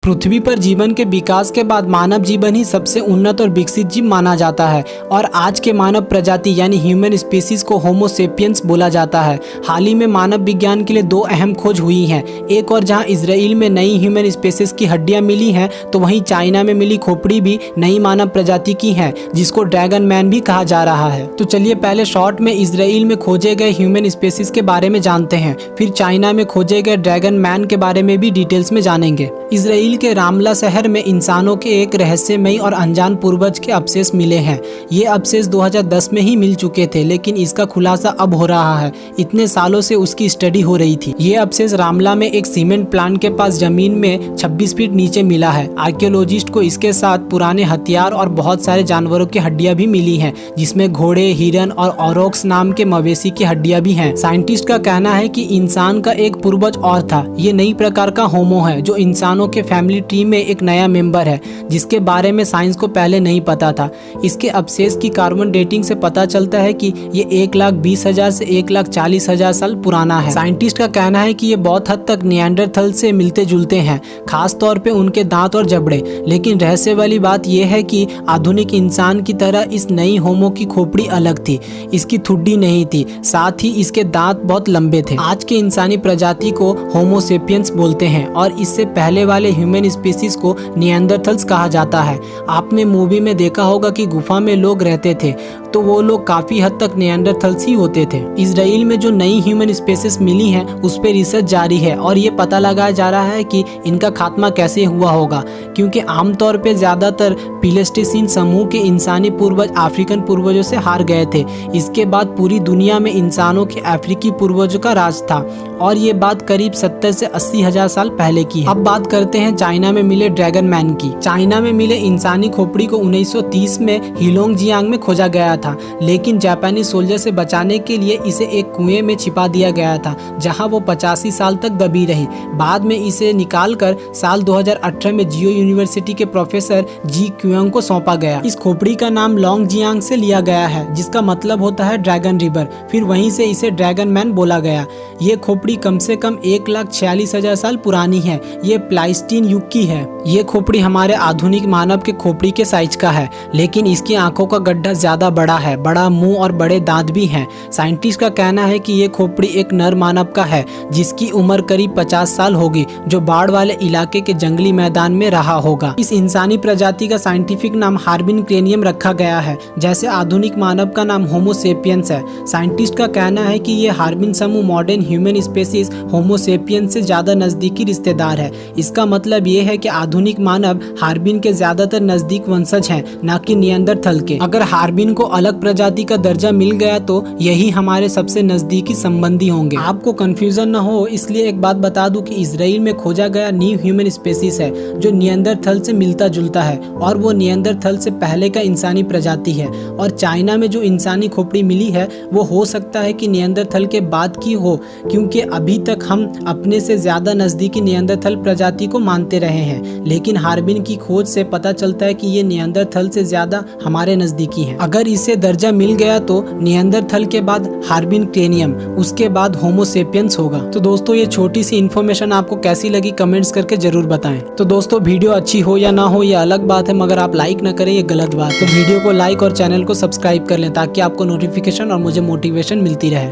पृथ्वी पर जीवन के विकास के बाद मानव जीवन ही सबसे उन्नत और विकसित जीव माना जाता है और आज के मानव प्रजाति यानी ह्यूमन स्पीसीज को होमो सेपियंस बोला जाता है। हाल ही में मानव विज्ञान के लिए दो अहम खोज हुई हैं। एक और जहां इजराइल में नई ह्यूमन स्पीसीज की हड्डियां मिली हैं, तो वहीं चाइना में मिली खोपड़ी भी नई मानव प्रजाति की है, जिसको ड्रैगन मैन भी कहा जा रहा है। तो चलिए पहले शॉर्ट में इजराइल में खोजे गए ह्यूमन स्पीसीज के बारे में जानते हैं, फिर चाइना में खोजे गए ड्रैगन मैन के बारे में भी डिटेल्स में जानेंगे। इजराइल के रामला शहर में इंसानों के एक रहस्यमयी और अनजान पूर्वज के अवशेष मिले हैं। ये अवशेष 2010 में ही मिल चुके थे, लेकिन इसका खुलासा अब हो रहा है। इतने सालों से उसकी स्टडी हो रही थी। ये अवशेष रामला में एक सीमेंट प्लांट के पास जमीन में 26 फीट नीचे मिला है। आर्कियोलॉजिस्ट को इसके साथ पुराने हथियार और बहुत सारे जानवरों की हड्डियां भी मिली हैं, जिसमें घोड़े, हिरन और औरोक्स नाम के मवेशी की हड्डियां भी हैं। साइंटिस्ट का कहना है कि इंसान का एक पूर्वज और था। ये नई प्रकार का होमो है जो इंसानों के फैमिली ट्री में एक नया मेंबर है, जिसके बारे में साइंस को पहले नहीं पता था। इसके अवशेष की कार्बन डेटिंग से पता चलता है कि ये 1,20,000 से 1,40,000 साल पुराना है। साइंटिस्ट का कहना है कि ये बहुत हद तक निएंडरथल से मिलते जुलते हैं, खास तौर पे उनके दांत और जबड़े। लेकिन रहस्य वाली बात यह है कि आधुनिक इंसान की तरह इस नई होमो की खोपड़ी अलग थी। इसकी ठुड्डी नहीं थी, साथ ही इसके दांत बहुत लंबे थे। आज के इंसानी प्रजाति को होमो सेपियंस बोलते हैं और इससे पहले वाले ह्यूमन स्पीसीज को निएंडरथल्स कहा जाता है। आपने मूवी में देखा होगा कि गुफा में लोग रहते थे, तो वो लोग काफी हद तक निएंडरथल्स ही होते थे। इजराइल में जो नई ह्यूमन स्पीसीज मिली हैं, उस पर रिसर्च जारी है और ये पता लगाया जा रहा है कि इनका खात्मा कैसे हुआ होगा, क्योंकि आमतौर पे ज्यादातर प्लेस्टोसीन समूह के इंसानी पूर्वज अफ्रीकन पूर्वजों से हार गए थे। इसके बाद पूरी दुनिया में इंसानों के अफ्रीकी पूर्वजों का राज था और ये बात करीब 70 से 80 हजार साल पहले की है। अब बात करते हैं चाइना में मिले ड्रैगन मैन की। चाइना में मिले इंसानी खोपड़ी को 1930 में हीलोंगजियांग में खोजा गया था, लेकिन जापानी सोल्जर से बचाने के लिए इसे एक कुएं में छिपा दिया गया था, जहां वो 85 साल तक दबी रही। बाद में इसे निकालकर साल 2018 में जियो यूनिवर्सिटी के प्रोफेसर जी क्यूंग को सौंपा गया। इस खोपड़ी का नाम लोंगजियांग से लिया गया है, जिसका मतलब होता है ड्रैगन रिवर। फिर वहीं से इसे ड्रैगन मैन बोला गया। ये खोपड़ी कम से कम 1,46,000 साल पुरानी है। ये प्लाइस्टीन युग की है। ये खोपड़ी हमारे आधुनिक मानव के खोपड़ी के साइज का है, लेकिन इसकी आंखों का गड्ढा ज्यादा बड़ा है, बड़ा मुंह और बड़े दांत भी हैं। साइंटिस्ट का कहना है कि ये खोपड़ी एक नर मानव का है, जिसकी उम्र करीब 50 साल होगी, जो बाढ़ वाले इलाके के जंगली मैदान में रहा होगा। इस इंसानी प्रजाति का साइंटिफिक नाम हार्बिन क्रेनियम रखा गया है, जैसे आधुनिक मानव का नाम होमो सेपियंस है। साइंटिस्ट का कहना है कि ये हार्बिन समूह मॉडर्न ह्यूमन स्पीसीज होमो सेपियंस से ज्यादा नजदीकी रिश्तेदार है। इसका मतलब ये है कि आधुनिक मानव हार्बिन के ज्यादातर नजदीक वंशज हैं, न कि निएंडरथल के। अगर हार्बिन को अलग प्रजाति का दर्जा मिल गया तो यही हमारे सबसे नजदीकी संबंधी होंगे। आपको कंफ्यूजन न हो, इसलिए एक बात बता दूं कि इजराइल में खोजा गया न्यू ह्यूमन स्पीसीज है, जो निएंडरथल से मिलता जुलता है और वो निएंडरथल से पहले का इंसानी प्रजाति है। और चाइना में जो इंसानी खोपड़ी मिली है, वो हो सकता है कि निएंडरथल के बाद की हो, क्योंकि अभी तक हम अपने से ज्यादा नजदीकी निएंडरथल प्रजाति को मानते रहे हैं। लेकिन हार्बिन की खोज से पता चलता है कि ये निएंडरथल से ज्यादा हमारे नजदीकी है। अगर इसे दर्जा मिल गया तो निएंडरथल के बाद हार्बिन क्रेनियम, उसके बाद होमो सेपियंस होगा। तो दोस्तों, ये छोटी सी इन्फॉर्मेशन आपको कैसी लगी कमेंट्स करके जरूर बताएं। तो दोस्तों, वीडियो अच्छी हो या ना हो ये अलग बात है, मगर आप लाइक ना करें ये गलत बात है। तो वीडियो को लाइक और चैनल को सब्सक्राइब कर लें, ताकि आपको नोटिफिकेशन और मुझे मोटिवेशन मिलती रहे।